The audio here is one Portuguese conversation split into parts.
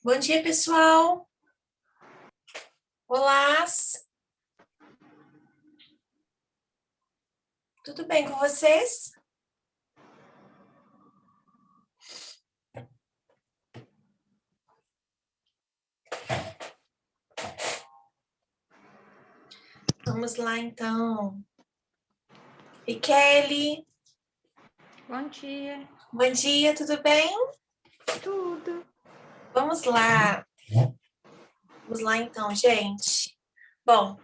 Bom dia, pessoal. Olá, tudo bem com vocês? Vamos lá, então. E Kelly, Bom dia. bom dia, tudo bem? Tudo. Vamos lá. Vamos lá, então, gente. Bom,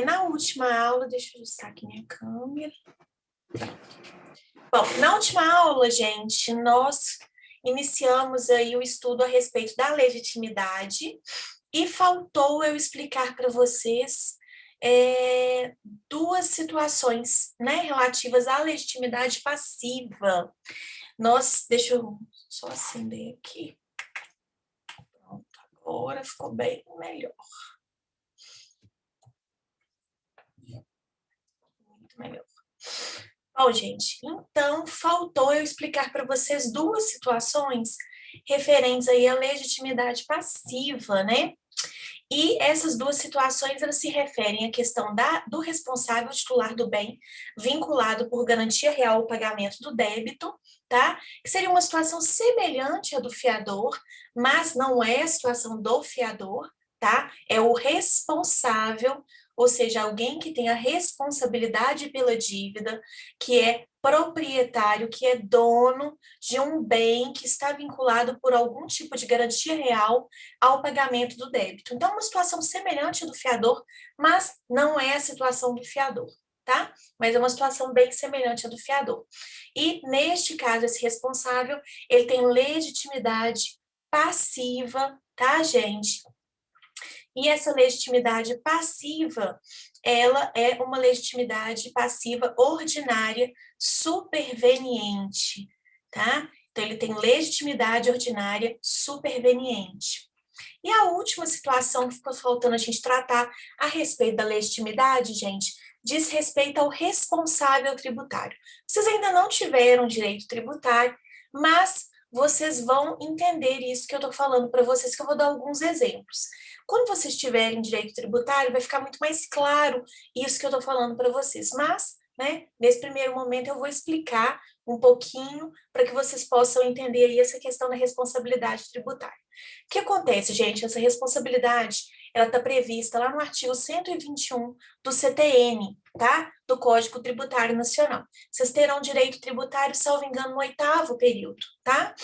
na última aula, deixa eu ajustar aqui minha câmera. Bom, na última aula, gente, nós iniciamos aí o estudo a respeito da legitimidade e faltou eu explicar para vocês é, duas situações, né, relativas à legitimidade passiva. Deixa eu só acender aqui. Pronto, agora ficou bem melhor. Muito melhor. Bom, gente, então faltou eu explicar para vocês duas situações referentes aí à legitimidade passiva, né? E essas duas situações elas se referem à questão do responsável titular do bem vinculado por garantia real ao pagamento do débito, tá? Que seria uma situação semelhante à do fiador, mas não é a situação do fiador, tá? É o responsável, ou seja, alguém que tem a responsabilidade pela dívida, que é proprietário, que é dono de um bem que está vinculado por algum tipo de garantia real ao pagamento do débito. Então, uma situação semelhante à do fiador, mas não é a situação do fiador, tá? Mas é uma situação bem semelhante à do fiador. E, neste caso, esse responsável, ele tem legitimidade passiva, tá, gente? E essa legitimidade passiva, ela é uma legitimidade passiva ordinária superveniente, tá? Então, ele tem legitimidade ordinária superveniente. E a última situação que ficou faltando a gente tratar a respeito da legitimidade, gente, diz respeito ao responsável tributário. Vocês ainda não tiveram direito tributário, mas vocês vão entender isso que eu estou falando para vocês, que eu vou dar alguns exemplos. Quando vocês tiverem direito tributário, vai ficar muito mais claro isso que eu estou falando para vocês. Mas, né, nesse primeiro momento, eu vou explicar um pouquinho para que vocês possam entender aí essa questão da responsabilidade tributária. O que acontece, gente? Essa responsabilidade, ela está prevista lá no artigo 121 do CTN, tá? Do Código Tributário Nacional. Vocês terão direito tributário, salvo engano, no 8º período, tá?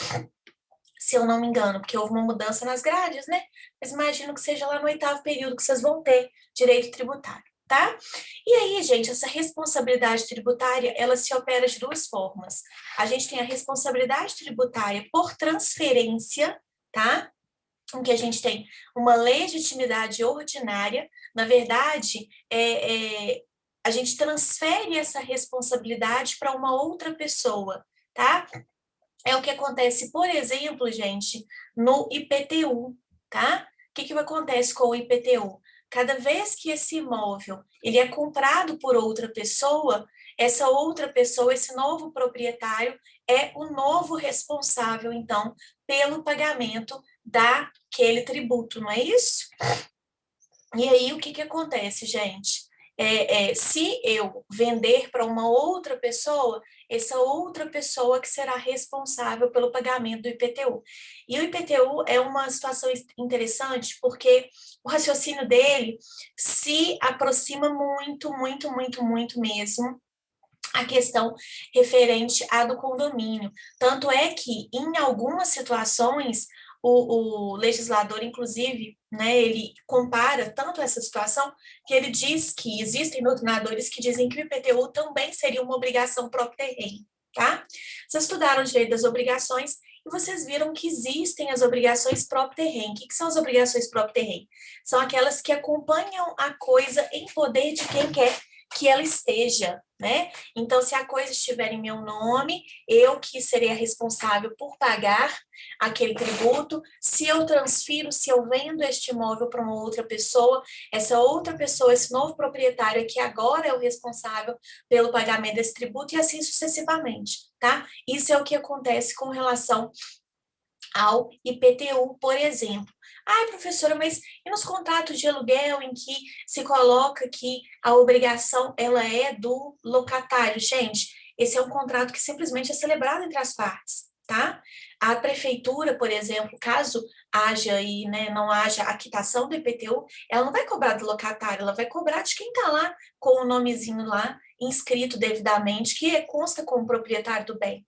Se eu não me engano, porque houve uma mudança nas grades, né? Mas imagino que seja lá no 8º período que vocês vão ter direito tributário, tá? E aí, gente, essa responsabilidade tributária, ela se opera de duas formas. A gente tem a responsabilidade tributária por transferência, tá? Em que a gente tem uma legitimidade ordinária, na verdade, a gente transfere essa responsabilidade para uma outra pessoa, tá? É o que acontece, por exemplo, gente, no IPTU, tá? O que acontece com o IPTU? Cada vez que esse imóvel ele é comprado por outra pessoa, essa outra pessoa, esse novo proprietário, é o novo responsável, então, pelo pagamento daquele tributo, não é isso? E aí, o que acontece, gente? Se eu vender para uma outra pessoa, essa outra pessoa que será responsável pelo pagamento do IPTU. E o IPTU é uma situação interessante porque o raciocínio dele se aproxima muito mesmo a questão referente à do condomínio. Tanto é que, em algumas situações, o legislador, inclusive, né, ele compara tanto essa situação que ele diz que existem doutrinadores que dizem que o IPTU também seria uma obrigação própria terreno, tá? Vocês estudaram o direito das obrigações e vocês viram que existem as obrigações próprio terreno. O que são as obrigações próprio terreno? São aquelas que acompanham a coisa em poder de quem quer que ela esteja, né? Então, se a coisa estiver em meu nome, eu que serei a responsável por pagar aquele tributo. Se eu transfiro, se eu vendo este imóvel para uma outra pessoa, essa outra pessoa, esse novo proprietário que agora é o responsável pelo pagamento desse tributo e assim sucessivamente, tá? Isso é o que acontece com relação ao IPTU, por exemplo. Ai, professora, mas e nos contratos de aluguel em que se coloca que a obrigação ela é do locatário? Gente, esse é um contrato que simplesmente é celebrado entre as partes, tá? A prefeitura, por exemplo, caso haja aí, né, não haja a quitação do IPTU, ela não vai cobrar do locatário, ela vai cobrar de quem está lá com o nomezinho lá inscrito devidamente, que consta como proprietário do bem.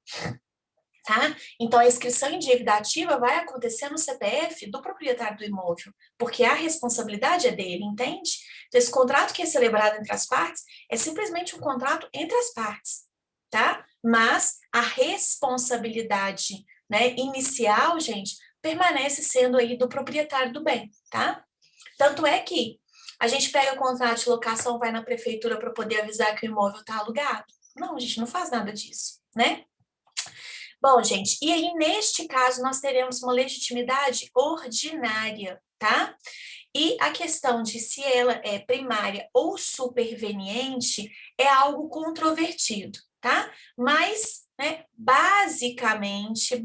Tá? Então, a inscrição em dívida ativa vai acontecer no CPF do proprietário do imóvel, porque a responsabilidade é dele, entende? Então, esse contrato que é celebrado entre as partes é simplesmente um contrato entre as partes, tá? Mas a responsabilidade, né, inicial, gente, permanece sendo aí do proprietário do bem, tá? Tanto é que a gente pega o contrato de locação, vai na prefeitura para poder avisar que o imóvel está alugado. Não, a gente não faz nada disso, né? Bom, gente, e aí neste caso nós teremos uma legitimidade ordinária, tá? E a questão de se ela é primária ou superveniente é algo controvertido, tá? Mas, né, basicamente,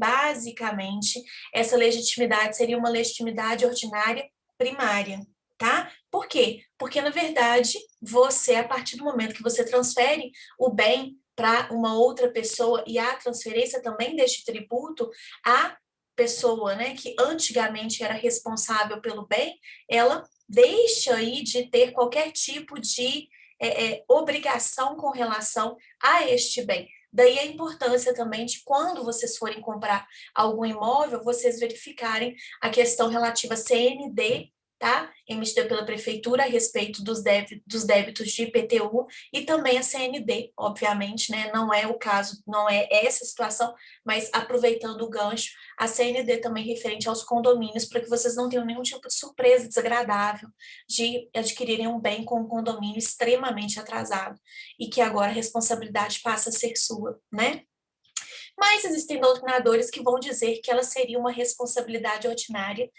essa legitimidade seria uma legitimidade ordinária primária, tá? Por quê? Porque, na verdade, você, a partir do momento que você transfere o bem para uma outra pessoa e a transferência também deste tributo, a pessoa, né, que antigamente era responsável pelo bem, ela deixa aí de ter qualquer tipo de obrigação com relação a este bem. Daí a importância também de quando vocês forem comprar algum imóvel, vocês verificarem a questão relativa a CND, tá? Emitida pela prefeitura a respeito dos débitos de IPTU e também a CND, obviamente, né? Não é o caso, não é essa situação, mas aproveitando o gancho, a CND também referente aos condomínios, para que vocês não tenham nenhum tipo de surpresa desagradável de adquirirem um bem com um condomínio extremamente atrasado e que agora a responsabilidade passa a ser sua, né? Mas existem doutrinadores que vão dizer que ela seria uma responsabilidade ordinária,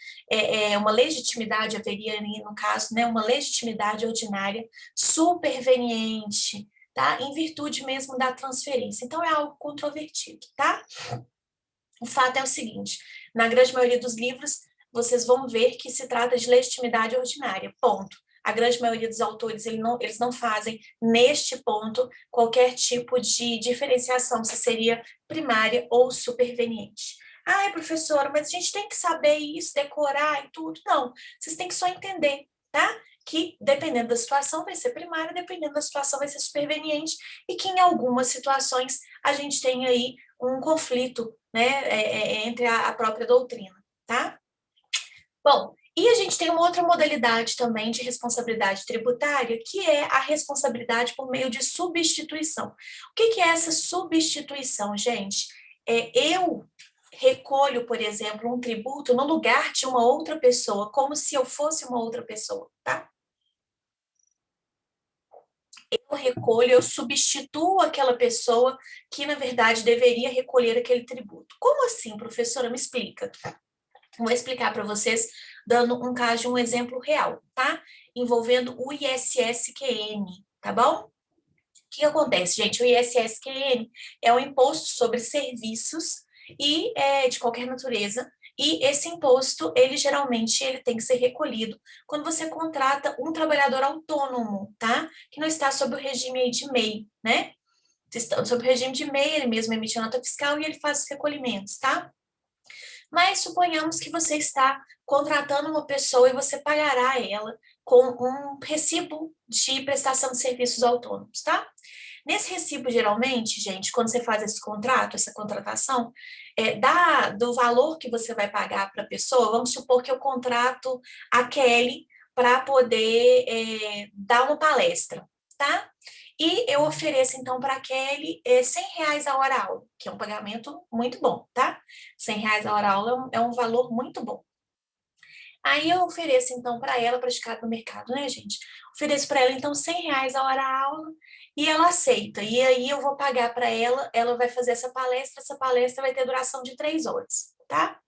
uma legitimidade, haveria ali, no caso, né, uma legitimidade ordinária superveniente, tá? Em virtude mesmo da transferência. Então, é algo controvertido, tá? O fato é o seguinte, na grande maioria dos livros, vocês vão ver que se trata de legitimidade ordinária, ponto. A grande maioria dos autores, eles não fazem, neste ponto, qualquer tipo de diferenciação, se seria primária ou superveniente. Ai, professora, mas a gente tem que saber isso, decorar e tudo. Não, vocês têm que só entender, tá? Que dependendo da situação vai ser primária, dependendo da situação vai ser superveniente, e que em algumas situações a gente tem aí um conflito, né, entre a própria doutrina, tá? Bom, e a gente tem uma outra modalidade também de responsabilidade tributária, que é a responsabilidade por meio de substituição. O que é essa substituição, gente? Eu recolho, por exemplo, um tributo no lugar de uma outra pessoa, como se eu fosse uma outra pessoa, tá? Eu recolho, eu substituo aquela pessoa que, na verdade, deveria recolher aquele tributo. Como assim, professora? Me explica. Vou explicar para vocês, dando um caso de um exemplo real, tá? Envolvendo o ISSQN, tá bom? O que acontece, gente? O ISSQN é o Imposto sobre Serviços e de qualquer natureza, e esse imposto, ele tem que ser recolhido quando você contrata um trabalhador autônomo, tá? Que não está sob o regime aí de MEI, né? Sob o regime de MEI, ele mesmo emite a nota fiscal e ele faz os recolhimentos, tá? Mas suponhamos que você está contratando uma pessoa e você pagará ela com um recibo de prestação de serviços autônomos, tá? Nesse recibo, geralmente, gente, quando você faz esse contrato, essa contratação, do valor que você vai pagar para a pessoa, vamos supor que eu contrato a Kelly para poder dar uma palestra, tá? E eu ofereço, então, para a Kelly R$ 100 a hora aula, que é um pagamento muito bom, tá? R$ 100 a hora aula é um valor muito bom. Aí eu ofereço, então, para ela, praticado no mercado, né, gente? Ofereço para ela, então, R$ 100 a hora aula e ela aceita. E aí eu vou pagar para ela vai fazer essa palestra vai ter duração de 3 horas, tá?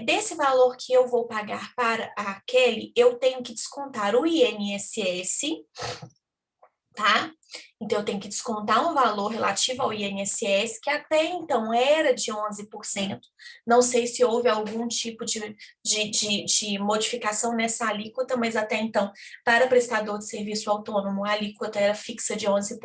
Desse valor que eu vou pagar para a Kelly, eu tenho que descontar o INSS, tá? Então, eu tenho que descontar um valor relativo ao INSS, que até então era de 11%. Não sei se houve algum tipo de modificação nessa alíquota, mas até então, para prestador de serviço autônomo, a alíquota era fixa de 11%.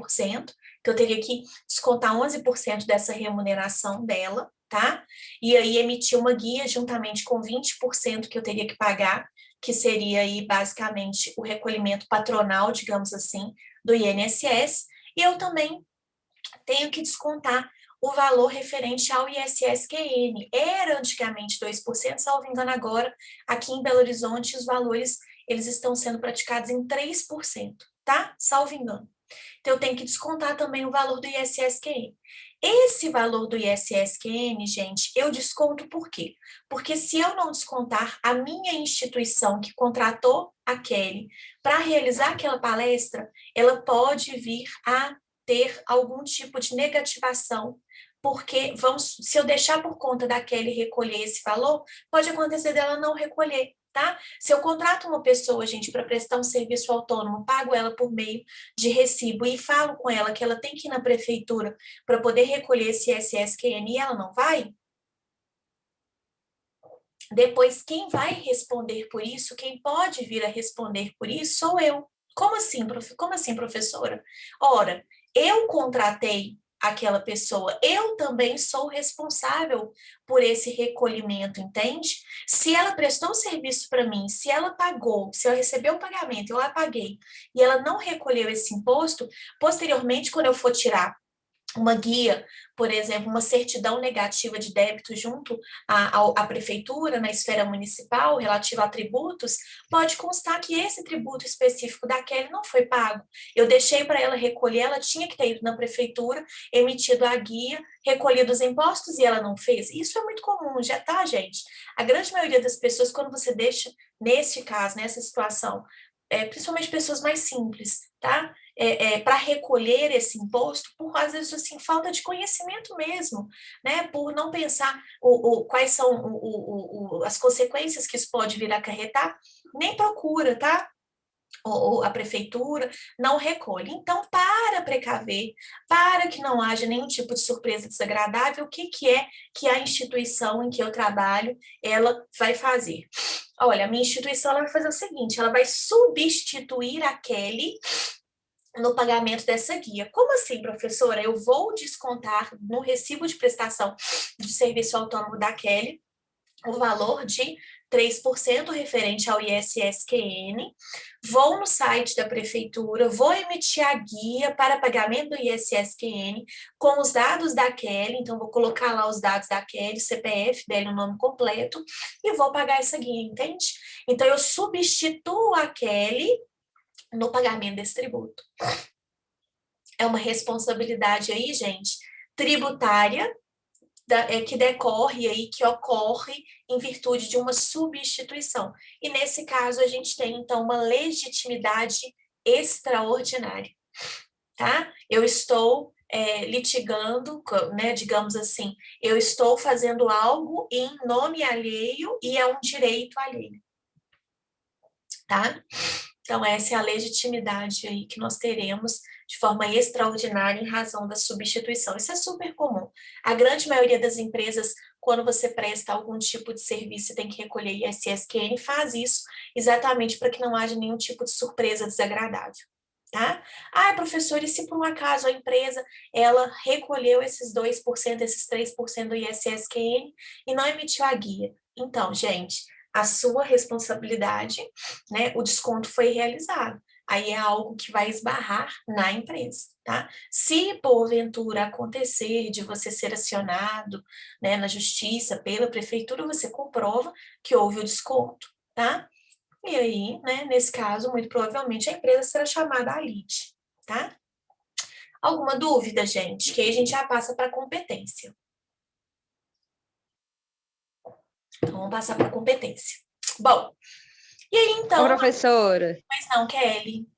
Então, eu teria que descontar 11% dessa remuneração dela, tá? E aí emitir uma guia juntamente com 20% que eu teria que pagar, que seria aí basicamente o recolhimento patronal, digamos assim, do INSS, e eu também tenho que descontar o valor referente ao ISS-QN. Era antigamente 2%, salvo engano agora, aqui em Belo Horizonte, os valores eles estão sendo praticados em 3%, tá? Salvo engano. Então, eu tenho que descontar também o valor do ISS-QN. Esse valor do ISS-QN, gente, eu desconto por quê? Porque se eu não descontar, a minha instituição que contratou a Kelly para realizar aquela palestra, ela pode vir a ter algum tipo de negativação, porque se eu deixar por conta da Kelly recolher esse valor, pode acontecer dela não recolher, tá? Se eu contrato uma pessoa, gente, para prestar um serviço autônomo, pago ela por meio de recibo e falo com ela que ela tem que ir na prefeitura para poder recolher esse ISS-QN e ela não vai, depois quem vai responder por isso, quem pode vir a responder por isso, sou eu. Como assim, professora? Ora, eu contratei aquela pessoa, eu também sou responsável por esse recolhimento, entende? Se ela prestou um serviço para mim, se ela pagou, se eu recebeu o pagamento, eu a paguei, e ela não recolheu esse imposto, posteriormente, quando eu for tirar uma guia, por exemplo, uma certidão negativa de débito junto à prefeitura, na esfera municipal, relativa a tributos, pode constar que esse tributo específico da Kelly não foi pago. Eu deixei para ela recolher, ela tinha que ter ido na prefeitura, emitido a guia, recolhido os impostos e ela não fez. Isso é muito comum, já tá, gente? A grande maioria das pessoas, quando você deixa, neste caso, nessa situação, principalmente pessoas mais simples, tá? Para recolher esse imposto, por às vezes assim, falta de conhecimento mesmo, né? Por não pensar quais são as consequências que isso pode vir a acarretar, nem procura, tá? Ou a prefeitura não recolhe. Então, para precaver, para que não haja nenhum tipo de surpresa desagradável, o que é que a instituição em que eu trabalho, ela vai fazer? Olha, a minha instituição ela vai fazer o seguinte, ela vai substituir a Kelly no pagamento dessa guia. Como assim, professora? Eu vou descontar no recibo de prestação de serviço autônomo da Kelly o valor de 3% referente ao ISS-QN, vou no site da prefeitura, vou emitir a guia para pagamento do ISS-QN com os dados da Kelly, então vou colocar lá os dados da Kelly, CPF dela, o nome completo, e vou pagar essa guia, entende? Então, eu substituo a Kelly no pagamento desse tributo. É uma responsabilidade aí, gente, tributária, que decorre aí, que ocorre em virtude de uma substituição. E nesse caso, a gente tem, então, uma legitimidade extraordinária, tá? Eu estou litigando, né, digamos assim, eu estou fazendo algo em nome alheio e é um direito alheio, tá? Então, essa é a legitimidade aí que nós teremos de forma extraordinária em razão da substituição. Isso é super comum. A grande maioria das empresas, quando você presta algum tipo de serviço e tem que recolher ISS-QN, faz isso exatamente para que não haja nenhum tipo de surpresa desagradável. Tá? Ah, professor, e se por um acaso a empresa ela recolheu esses 2%, esses 3% do ISS-QN e não emitiu a guia? Então, gente, a sua responsabilidade, né? O desconto foi realizado. Aí é algo que vai esbarrar na empresa, tá? Se porventura acontecer de você ser acionado, né, na justiça, pela prefeitura, você comprova que houve o desconto, tá? E aí, né, nesse caso, muito provavelmente a empresa será chamada à lide, tá? Alguma dúvida, gente? Que aí a gente já passa para a competência. Então, vamos passar para a competência. Bom, e aí Ô, então, professora. mas não, Kelly.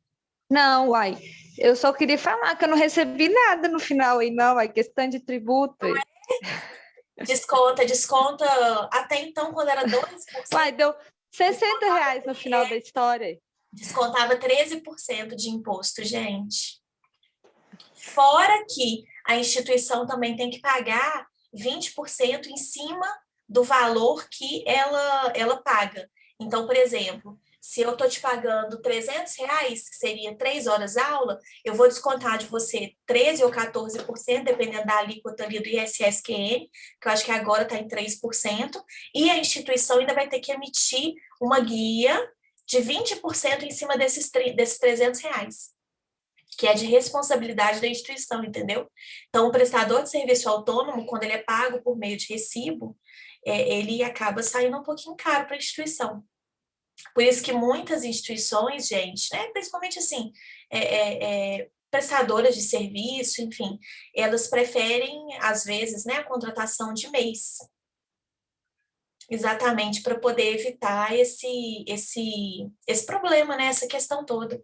Não, uai. Eu só queria falar que eu não recebi nada no final aí, não, uai. Questão de tributo. Aí. Desconta. Até então, quando era 2%, Uai, deu R$ 60 no final da história. descontava 13% de imposto, gente. Fora que a instituição também tem que pagar 20% em cima do valor que ela paga. Então, por exemplo, se eu estou te pagando R$ 300, que seria 3 horas aula, eu vou descontar de você 13 ou 14%, dependendo da alíquota ali do ISSQN, que eu acho que agora está em 3%, e a instituição ainda vai ter que emitir uma guia de 20% em cima desses R$ 300, que é de responsabilidade da instituição, entendeu? Então, o prestador de serviço autônomo, quando ele é pago por meio de recibo, ele acaba saindo um pouquinho caro para a instituição. Por isso que muitas instituições, gente, né, principalmente assim, prestadoras de serviço, enfim, elas preferem, às vezes, né, a contratação de mês, exatamente para poder evitar esse problema, né, essa questão toda,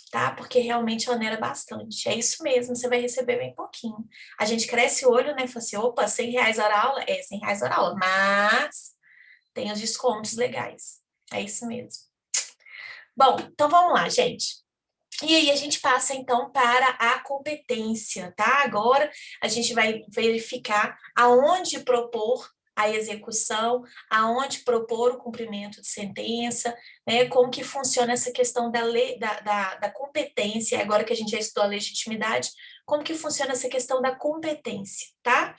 tá? Porque realmente onera bastante. É isso mesmo, você vai receber bem pouquinho. A gente cresce o olho, né, fala assim, opa, R$ 100 hora aula? É, R$ 100 hora aula, mas tem os descontos legais. É isso mesmo. Bom, então vamos lá, gente. E aí a gente passa então para a competência, tá? Agora a gente vai verificar aonde propor a execução, aonde propor o cumprimento de sentença, né? Como que funciona essa questão da lei, da competência, agora que a gente já estudou a legitimidade, como que funciona essa questão da competência, tá?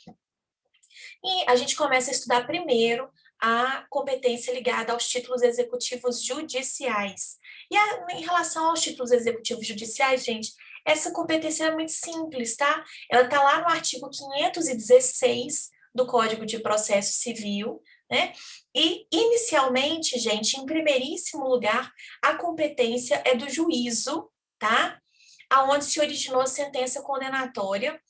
E a gente começa a estudar primeiro a competência ligada aos títulos executivos judiciais. Em relação aos títulos executivos judiciais, gente, essa competência é muito simples, tá? Ela está lá no artigo 516 do Código de Processo Civil, né? E, inicialmente, gente, em primeiríssimo lugar, a competência é do juízo, tá? Aonde se originou a sentença condenatória,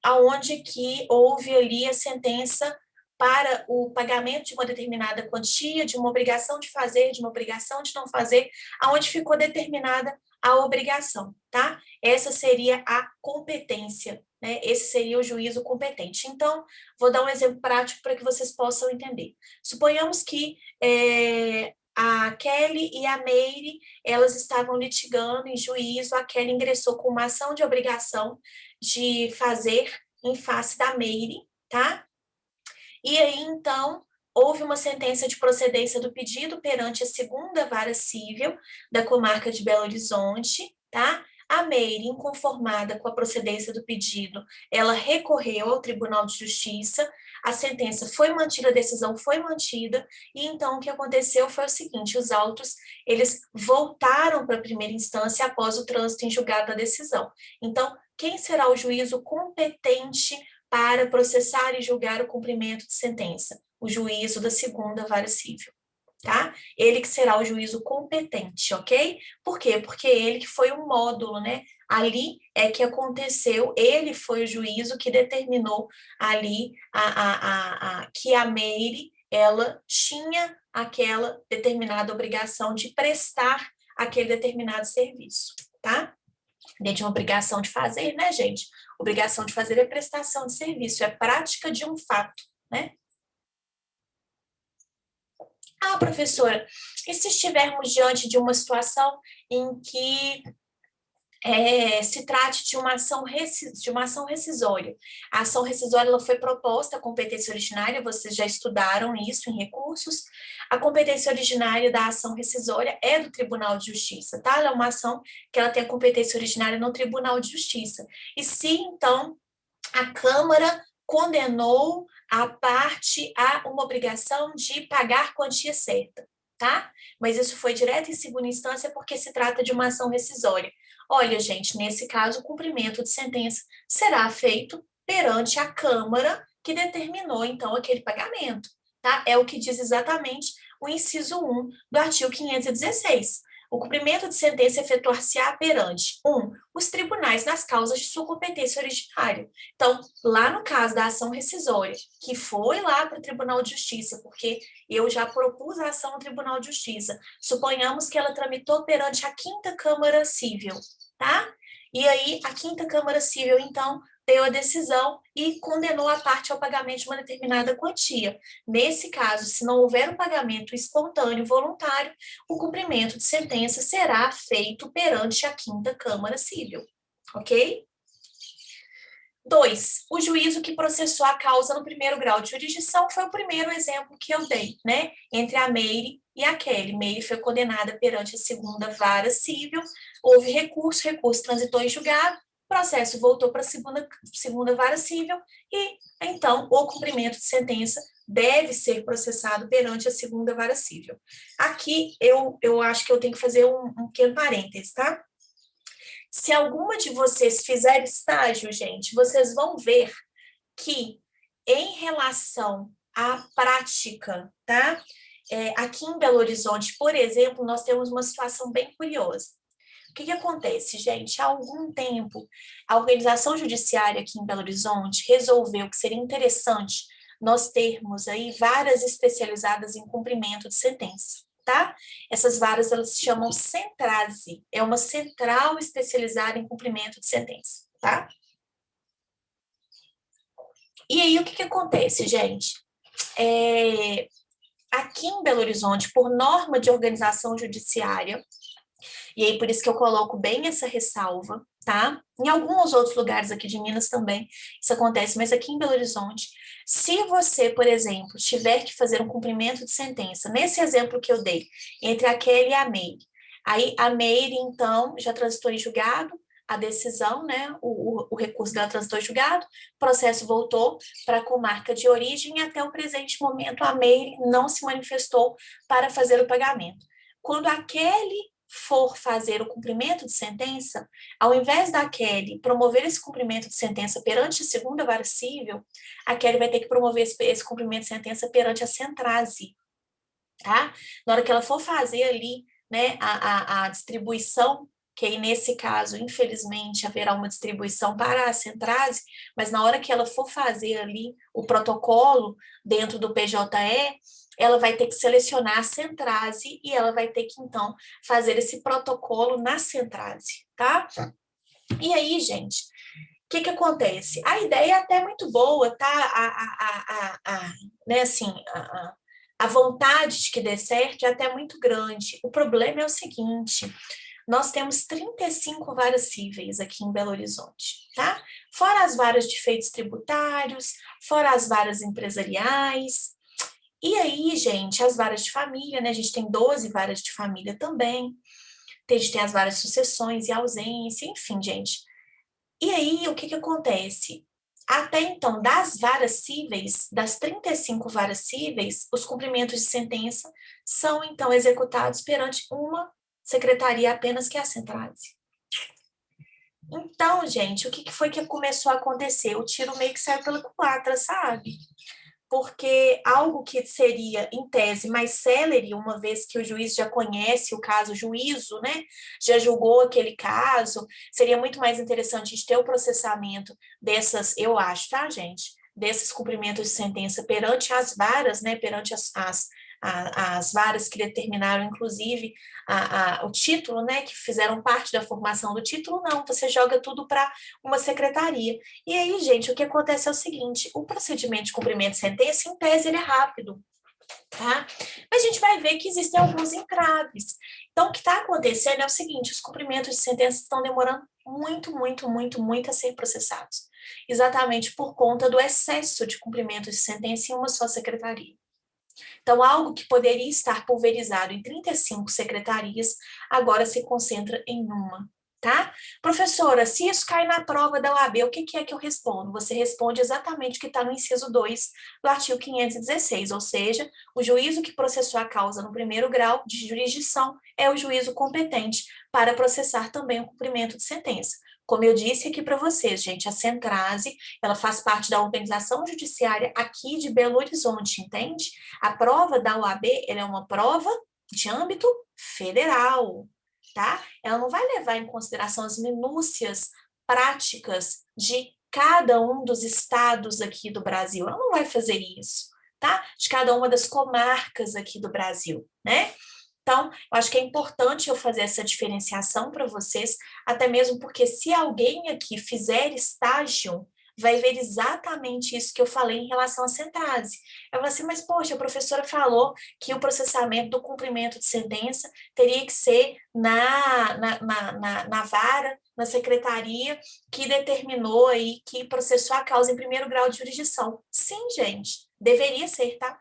aonde que houve ali a sentença para o pagamento de uma determinada quantia, de uma obrigação de fazer, de uma obrigação de não fazer, aonde ficou determinada a obrigação, tá? Essa seria a competência, né? Esse seria o juízo competente. Então, vou dar um exemplo prático para que vocês possam entender. Suponhamos que a Kelly e a Meire, elas estavam litigando em juízo, a Kelly ingressou com uma ação de obrigação de fazer em face da Meire, tá? E aí, então, houve uma sentença de procedência do pedido perante a segunda vara civil da comarca de Belo Horizonte, tá? A Meire, inconformada com a procedência do pedido, ela recorreu ao Tribunal de Justiça, a sentença foi mantida, a decisão foi mantida, e então o que aconteceu foi o seguinte, os autos, eles voltaram para a primeira instância após o trânsito em julgado da decisão. Então, quem será o juízo competente para processar e julgar o cumprimento de sentença? O juízo da segunda vara civil, tá? Ele que será o juízo competente, ok? Por quê? Porque ele que foi o módulo, né? Ali é que aconteceu, ele foi o juízo que determinou ali que a Meire, ela tinha aquela determinada obrigação de prestar aquele determinado serviço, tá? De uma obrigação de fazer, né, gente? Obrigação de fazer é prestação de serviço, é prática de um fato, né? Ah, professora, e se estivermos diante de uma situação em que se trate de uma ação rescisória? A ação rescisória ela foi proposta, a competência originária, vocês já estudaram isso em recursos. A competência originária da ação rescisória é do Tribunal de Justiça, tá? Ela é uma ação que ela tem a competência originária no Tribunal de Justiça. E se, então, a Câmara condenou a parte a uma obrigação de pagar quantia certa, tá? Mas isso foi direto em segunda instância porque se trata de uma ação rescisória. Olha, gente, nesse caso, o cumprimento de sentença será feito perante a Câmara que determinou, então, aquele pagamento, tá? É o que diz exatamente o inciso 1 do artigo 516. O cumprimento de sentença efetuar-se-á perante 1. Os tribunais nas causas de sua competência originária. Então, lá no caso da ação rescisória, que foi lá para o Tribunal de Justiça, porque eu já propus a ação no Tribunal de Justiça, suponhamos que ela tramitou perante a Quinta Câmara Civil, tá? E aí, a Quinta Câmara Civil, então, deu a decisão e condenou a parte ao pagamento de uma determinada quantia. Nesse caso, se não houver um pagamento espontâneo voluntário, o cumprimento de sentença será feito perante a Quinta Câmara Civil, ok? 2, o juízo que processou a causa no primeiro grau de jurisdição foi o primeiro exemplo que eu dei, né? Entre a Meire e a Kelly. Meire foi condenada perante a segunda vara civil, houve recurso, recurso transitou em julgado, processo voltou para a segunda vara civil e, então, o cumprimento de sentença deve ser processado perante a segunda vara civil. Aqui, eu acho que eu tenho que fazer um pequeno parêntese, tá? Se alguma de vocês fizer estágio, gente, vocês vão ver que, em relação à prática, tá? Aqui em Belo Horizonte, por exemplo, nós temos uma situação bem curiosa. O que acontece, gente? Há algum tempo, a organização judiciária aqui em Belo Horizonte resolveu que seria interessante nós termos aí varas especializadas em cumprimento de sentença, tá? Essas varas, elas se chamam Centrase, é uma central especializada em cumprimento de sentença, tá? E aí, o que acontece, gente? Aqui em Belo Horizonte, por norma de organização judiciária, e aí por isso que eu coloco bem essa ressalva, tá? Em alguns outros lugares aqui de Minas também isso acontece, mas aqui em Belo Horizonte, se você, por exemplo, tiver que fazer um cumprimento de sentença, nesse exemplo que eu dei, entre a Kelly e a Meire, aí a Meire, então, já transitou em julgado, a decisão, né, o recurso dela transitou em julgado, o processo voltou para a comarca de origem e até o presente momento a Meire não se manifestou para fazer o pagamento. Quando a Kelly for fazer o cumprimento de sentença, ao invés da Kelly promover esse cumprimento de sentença perante a segunda vara civil, a Kelly vai ter que promover esse cumprimento de sentença perante a Centrase, tá? Na hora que ela for fazer ali, né, a distribuição, que aí nesse caso, infelizmente, haverá uma distribuição para a Centrase, mas na hora que ela for fazer ali o protocolo dentro do PJE, ela vai ter que selecionar a Centrase e ela vai ter que, então, fazer esse protocolo na Centrase, tá? E aí, gente, o que acontece? A ideia é até muito boa, tá? Né, assim, a vontade de que dê certo é até muito grande. O problema é o seguinte, nós temos 35 varas cíveis aqui em Belo Horizonte, tá? Fora as varas de feitos tributários, fora as varas empresariais. E aí, gente, as varas de família, né? A gente tem 12 varas de família também. A gente tem as varas de sucessões e ausência, enfim, gente. E aí, o que acontece? Até então, das varas cíveis, das 35 varas cíveis, os cumprimentos de sentença são, então, executados perante uma secretaria apenas, que é a Centrase. Então, gente, o que foi que começou a acontecer? O tiro meio que saiu pela culatra, sabe? Porque algo que seria, em tese, mais célere, uma vez que o juiz já conhece o caso, o juízo, né, já julgou aquele caso, seria muito mais interessante a gente ter o processamento dessas, eu acho, tá, gente? Desses cumprimentos de sentença perante as varas, né, perante as varas que determinaram, inclusive, o título, né, que fizeram parte da formação do título, não, você joga tudo para uma secretaria. E aí, gente, o que acontece é o seguinte, o procedimento de cumprimento de sentença, em tese, ele é rápido, tá? Mas a gente vai ver que existem alguns entraves. Então, o que está acontecendo é o seguinte, os cumprimentos de sentença estão demorando muito a ser processados, exatamente por conta do excesso de cumprimento de sentença em uma só secretaria. Então, algo que poderia estar pulverizado em 35 secretarias, agora se concentra em uma, tá? Professora, se isso cai na prova da OAB, o que é que eu respondo? Você responde exatamente o que está no inciso 2 do artigo 516, ou seja, o juízo que processou a causa no primeiro grau de jurisdição é o juízo competente para processar também o cumprimento de sentença. Como eu disse aqui para vocês, gente, a Centrase, ela faz parte da organização judiciária aqui de Belo Horizonte, entende? A prova da OAB, ela é uma prova de âmbito federal, tá? Ela não vai levar em consideração as minúcias práticas de cada um dos estados aqui do Brasil. Ela não vai fazer isso, tá? De cada uma das comarcas aqui do Brasil, né? Então, eu acho que é importante eu fazer essa diferenciação para vocês, até mesmo porque se alguém aqui fizer estágio, vai ver exatamente isso que eu falei em relação à centase. Ela vai assim, mas poxa, a professora falou que o processamento do cumprimento de sentença teria que ser na vara, na secretaria que determinou aí, que processou a causa em primeiro grau de jurisdição. Sim, gente, deveria ser, tá?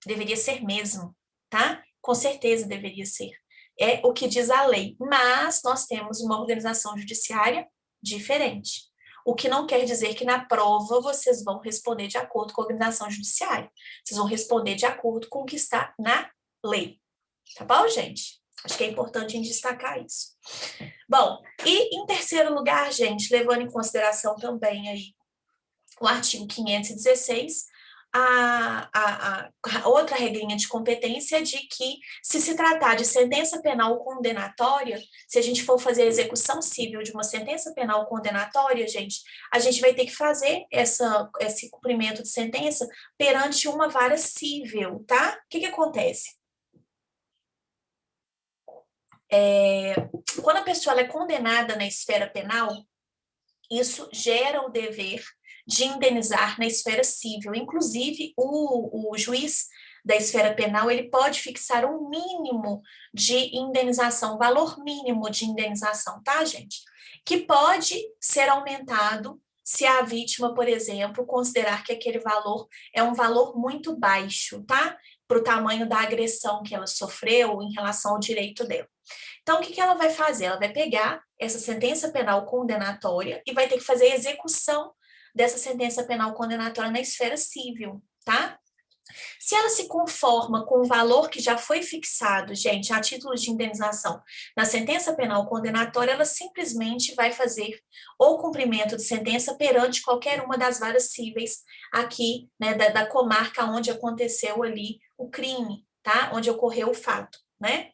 Deveria ser mesmo, tá? Com certeza deveria ser. É o que diz a lei. Mas nós temos uma organização judiciária diferente. O que não quer dizer que na prova vocês vão responder de acordo com a organização judiciária. Vocês vão responder de acordo com o que está na lei. Tá bom, gente? Acho que é importante a gente destacar isso. Bom, e em terceiro lugar, gente, levando em consideração também aí o artigo 516, a outra regrinha de competência é de que, se tratar de sentença penal condenatória, se a gente for fazer a execução civil de uma sentença penal condenatória, gente, a gente vai ter que fazer esse cumprimento de sentença perante uma vara civil, tá? O que acontece? Quando a pessoa é condenada na esfera penal, isso gera o dever de indenizar na esfera civil. Inclusive, o juiz da esfera penal, ele pode fixar um mínimo de indenização, valor mínimo de indenização, tá, gente? Que pode ser aumentado se a vítima, por exemplo, considerar que aquele valor é um valor muito baixo, tá? Para o tamanho da agressão que ela sofreu em relação ao direito dela. Então, o que ela vai fazer? Ela vai pegar essa sentença penal condenatória e vai ter que fazer a execução dessa sentença penal condenatória na esfera civil, tá? Se ela se conforma com o valor que já foi fixado, gente, a título de indenização, na sentença penal condenatória, ela simplesmente vai fazer o cumprimento de sentença perante qualquer uma das varas cíveis aqui, né, da comarca onde aconteceu ali o crime, tá? Onde ocorreu o fato, né?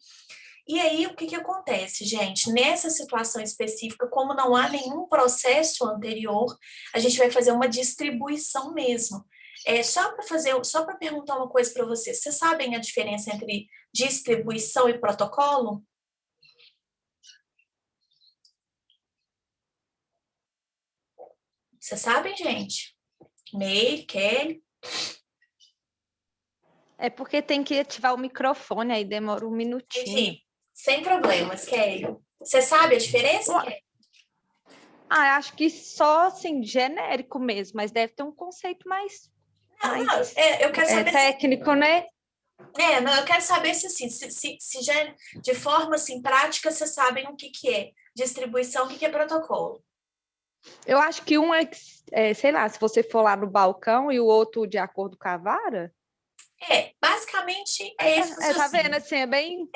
E aí, o que acontece, gente? Nessa situação específica, como não há nenhum processo anterior, a gente vai fazer uma distribuição mesmo. Só para perguntar uma coisa para vocês. Vocês sabem a diferença entre distribuição e protocolo? Vocês sabem, gente? Meire, Kelly? É porque tem que ativar o microfone, aí demora um minutinho. Entendi. Sem problemas, Kelly. Você sabe a diferença, Kelly? Acho que só, assim, genérico mesmo, mas deve ter um conceito mais eu quero saber técnico, né? Não, eu quero saber se, assim, se já de forma assim, prática vocês sabem o que é distribuição, o que é protocolo. Eu acho que um sei lá, se você for lá no balcão e o outro de acordo com a vara. Basicamente é isso. Tá vendo, assim, é bem...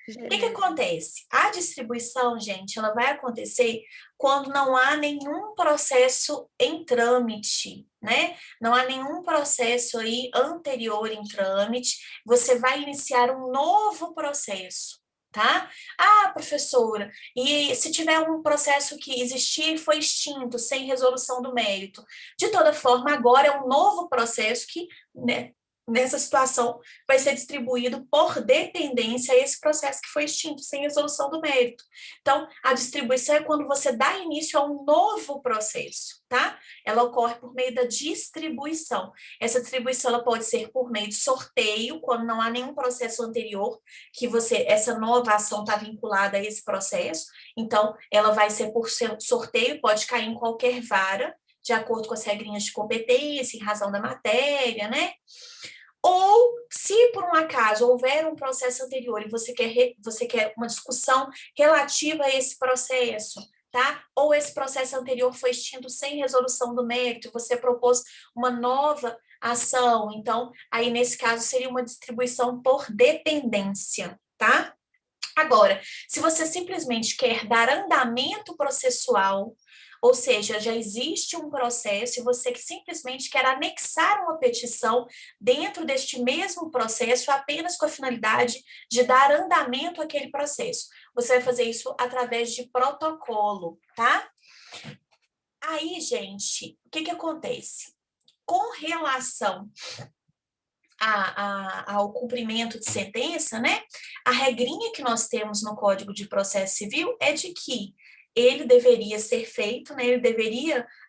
O que acontece? A distribuição, gente, ela vai acontecer quando não há nenhum processo em trâmite, né? Não há nenhum processo aí anterior em trâmite, você vai iniciar um novo processo, tá? Ah, professora, e se tiver um processo que existia e foi extinto, sem resolução do mérito? De toda forma, agora é um novo processo que, né, nessa situação, vai ser distribuído por dependência a esse processo que foi extinto, sem resolução do mérito. Então, a distribuição é quando você dá início a um novo processo, tá? Ela ocorre por meio da distribuição. Essa distribuição ela pode ser por meio de sorteio, quando não há nenhum processo anterior, que essa nova ação está vinculada a esse processo. Então, ela vai ser por sorteio, pode cair em qualquer vara, de acordo com as regrinhas de competência, em razão da matéria, né? Ou, se por um acaso houver um processo anterior e você quer uma discussão relativa a esse processo, tá? Ou esse processo anterior foi extinto sem resolução do mérito, você propôs uma nova ação, então, aí nesse caso seria uma distribuição por dependência, tá? Agora, se você simplesmente quer dar andamento processual, ou seja, já existe um processo e você que simplesmente quer anexar uma petição dentro deste mesmo processo apenas com a finalidade de dar andamento àquele processo. Você vai fazer isso através de protocolo, tá? Aí, gente, o que acontece? Com relação ao cumprimento de sentença, né? A regrinha que nós temos no Código de Processo Civil é de que ele deveria ser feito, né?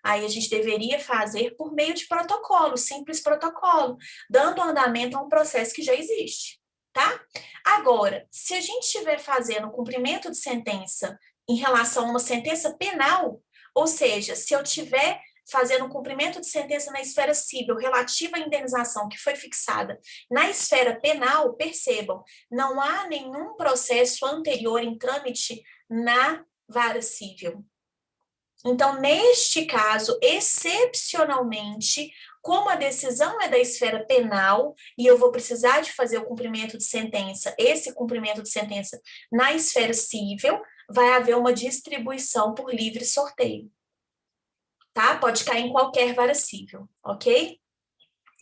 Aí a gente deveria fazer por meio de protocolo, simples protocolo, dando andamento a um processo que já existe, tá? Agora, se a gente estiver fazendo cumprimento de sentença em relação a uma sentença penal, ou seja, se eu tiver fazendo um cumprimento de sentença na esfera civil relativa à indenização que foi fixada na esfera penal, percebam, não há nenhum processo anterior em trâmite na vara civil. Então, neste caso, excepcionalmente, como a decisão é da esfera penal e eu vou precisar de fazer o cumprimento de sentença, esse cumprimento de sentença na esfera civil, vai haver uma distribuição por livre sorteio. Tá? Pode cair em qualquer vara civil, ok?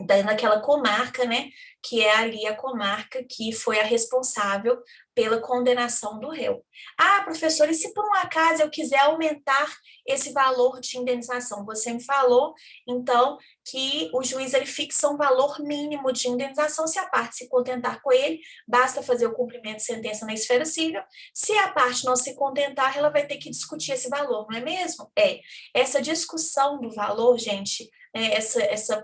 Daí naquela comarca, né, que é ali a comarca que foi a responsável pela condenação do réu. Ah, professora, e se por um acaso eu quiser aumentar esse valor de indenização? Você me falou, então, que o juiz ele fixa um valor mínimo de indenização, se a parte se contentar com ele, basta fazer o cumprimento de sentença na esfera civil, se a parte não se contentar, ela vai ter que discutir esse valor, não é mesmo? Essa discussão do valor, gente,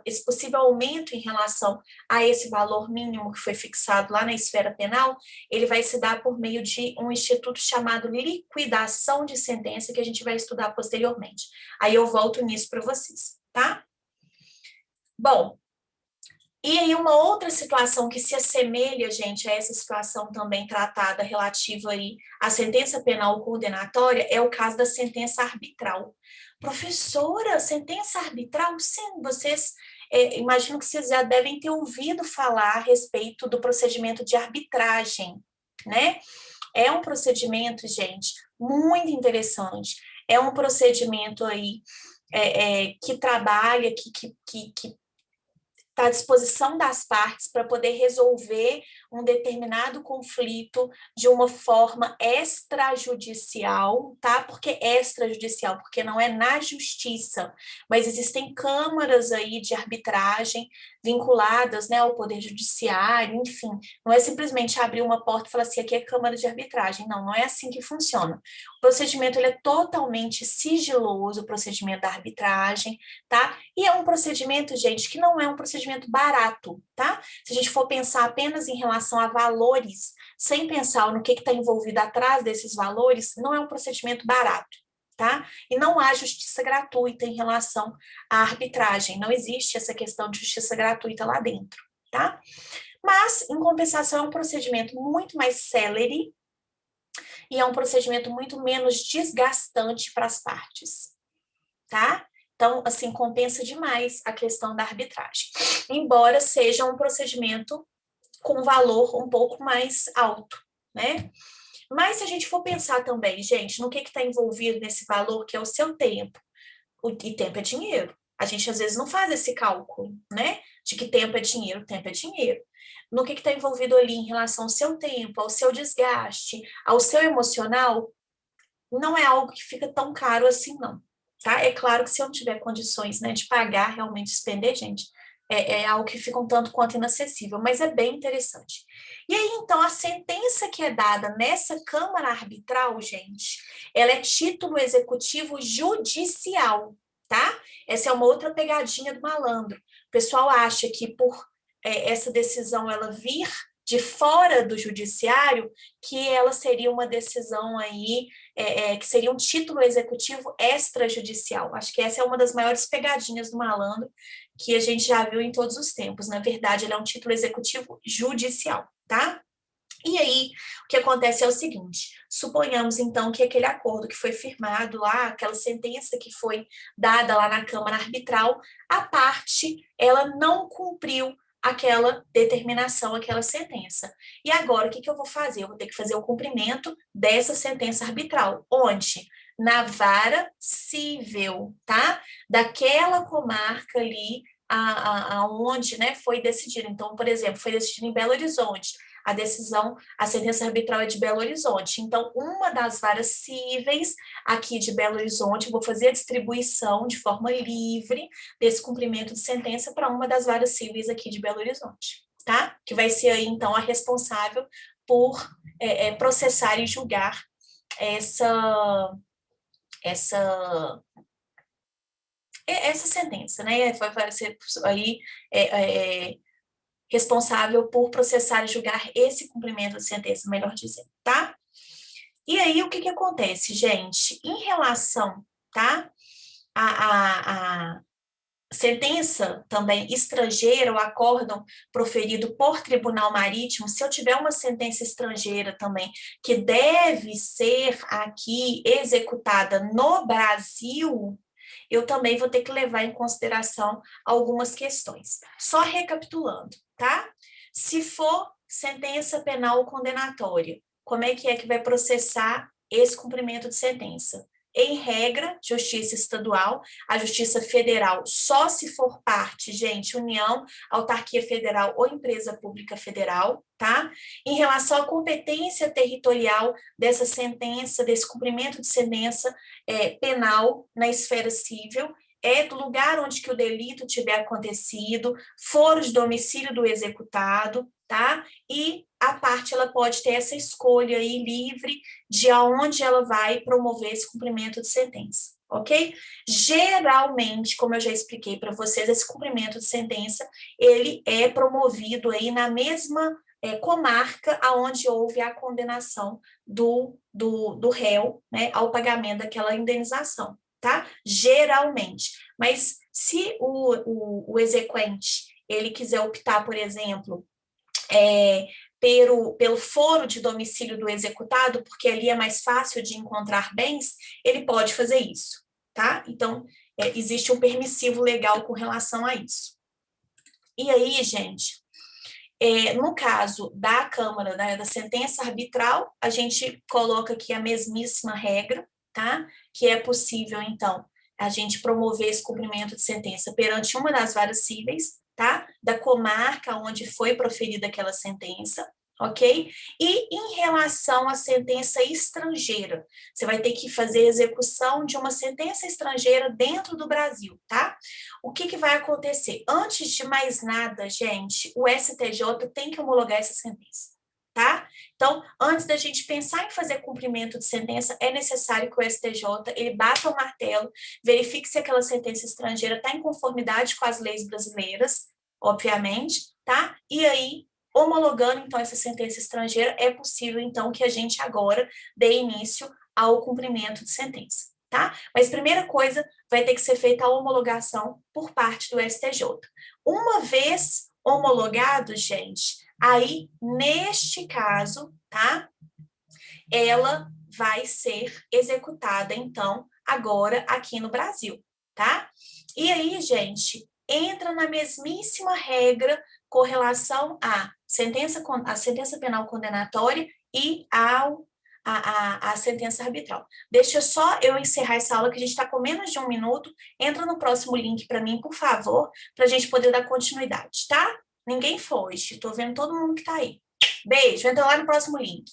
esse possível aumento em relação a esse valor mínimo que foi fixado lá na esfera penal, ele vai se dar por meio de um instituto chamado liquidação de sentença, que a gente vai estudar posteriormente. Aí eu volto nisso para vocês, tá? Bom, e aí uma outra situação que se assemelha, gente, a essa situação também tratada relativa aí à sentença penal condenatória é o caso da sentença arbitral. Professora, sentença arbitral? Sim, vocês, imagino que vocês já devem ter ouvido falar a respeito do procedimento de arbitragem, né? É um procedimento, gente, muito interessante. É um procedimento aí que trabalha, que está à disposição das partes para poder resolver um determinado conflito de uma forma extrajudicial, tá? Por que extrajudicial? Porque não é na justiça, mas existem câmaras aí de arbitragem vinculadas, né, ao Poder Judiciário, enfim, não é simplesmente abrir uma porta e falar assim, aqui é câmara de arbitragem, não é assim que funciona. O procedimento ele é totalmente sigiloso, o procedimento da arbitragem, tá? E é um procedimento, gente, que não é um procedimento barato, tá? Se a gente for pensar apenas em relação a valores, sem pensar no que está envolvido atrás desses valores, não é um procedimento barato, tá? E não há justiça gratuita em relação à arbitragem, não existe essa questão de justiça gratuita lá dentro, tá? Mas, em compensação, é um procedimento muito mais célere e é um procedimento muito menos desgastante para as partes, tá? Então, assim, compensa demais a questão da arbitragem, embora seja um procedimento com valor um pouco mais alto, né? Mas se a gente for pensar também, gente, no que está envolvido nesse valor, que é o seu tempo, e tempo é dinheiro. A gente às vezes não faz esse cálculo, né? De que tempo é dinheiro. No que está envolvido ali em relação ao seu tempo, ao seu desgaste, ao seu emocional, não é algo que fica tão caro assim, não. Tá? É claro que se eu não tiver condições, né, de pagar, realmente despender, gente, é algo que fica um tanto quanto inacessível, mas é bem interessante. E aí, então, a sentença que é dada nessa Câmara Arbitral, gente, ela é título executivo judicial, tá? Essa é uma outra pegadinha do malandro. O pessoal acha que por essa decisão ela vir de fora do judiciário, que ela seria uma decisão aí, que seria um título executivo extrajudicial. Acho que essa é uma das maiores pegadinhas do malandro que a gente já viu em todos os tempos. Na verdade, ele é um título executivo judicial, tá? E aí, o que acontece é o seguinte, suponhamos então que aquele acordo que foi firmado lá, aquela sentença que foi dada lá na Câmara Arbitral, a parte, ela não cumpriu aquela determinação, aquela sentença. E agora, o que eu vou fazer? Eu vou ter que fazer o cumprimento dessa sentença arbitral. Onde? Na vara civil, tá? Daquela comarca ali, aonde, né, foi decidido. Então, por exemplo, foi decidido em Belo Horizonte. A sentença arbitral é de Belo Horizonte. Então, uma das varas cíveis aqui de Belo Horizonte, vou fazer a distribuição de forma livre desse cumprimento de sentença para uma das varas cíveis aqui de Belo Horizonte, tá? Que vai ser aí, então, a responsável por processar e julgar essa sentença, né? Vai ser aí responsável por processar e julgar esse cumprimento de sentença, melhor dizendo, tá? E aí, o que acontece, gente? Em relação, tá, a sentença também estrangeira, o acórdão proferido por tribunal marítimo, se eu tiver uma sentença estrangeira também que deve ser aqui executada no Brasil, eu também vou ter que levar em consideração algumas questões. Só recapitulando, tá? Se for sentença penal condenatória, como é que vai processar esse cumprimento de sentença? Em regra, justiça estadual, a justiça federal só se for parte, gente, União, autarquia federal ou empresa pública federal, tá? Em relação à competência territorial dessa sentença, desse cumprimento de sentença penal na esfera civil, é do lugar onde que o delito tiver acontecido, foro de domicílio do executado, tá? E a parte, ela pode ter essa escolha aí livre de aonde ela vai promover esse cumprimento de sentença, ok? Geralmente, como eu já expliquei para vocês, esse cumprimento de sentença, ele é promovido aí na mesma comarca aonde houve a condenação do réu, né, ao pagamento daquela indenização, tá? Geralmente. Mas se o exequente, ele quiser optar, por exemplo, pelo foro de domicílio do executado, porque ali é mais fácil de encontrar bens, ele pode fazer isso, tá? Então, existe um permissivo legal com relação a isso. E aí, gente, no caso da Câmara, da sentença arbitral, a gente coloca aqui a mesmíssima regra, tá? Que é possível, então, a gente promover esse cumprimento de sentença perante uma das varas cíveis, tá? Da comarca onde foi proferida aquela sentença, ok? E em relação à sentença estrangeira, você vai ter que fazer execução de uma sentença estrangeira dentro do Brasil, tá? O que vai acontecer? Antes de mais nada, gente, o STJ tem que homologar essa sentença, tá? Então, antes da gente pensar em fazer cumprimento de sentença, é necessário que o STJ, ele bata o martelo, verifique se aquela sentença estrangeira está em conformidade com as leis brasileiras, obviamente, tá? E aí, homologando, então, essa sentença estrangeira, é possível, então, que a gente agora dê início ao cumprimento de sentença, tá? Mas, primeira coisa, vai ter que ser feita a homologação por parte do STJ. Uma vez homologado, gente, aí, neste caso, tá? Ela vai ser executada, então, agora aqui no Brasil, tá? E aí, gente, entra na mesmíssima regra com relação à sentença penal condenatória e a sentença arbitral. Deixa só eu encerrar essa aula, que a gente está com menos de 1 minuto. Entra no próximo link para mim, por favor, para a gente poder dar continuidade, tá? Ninguém foge, estou vendo todo mundo que está aí. Beijo, entra lá no próximo link.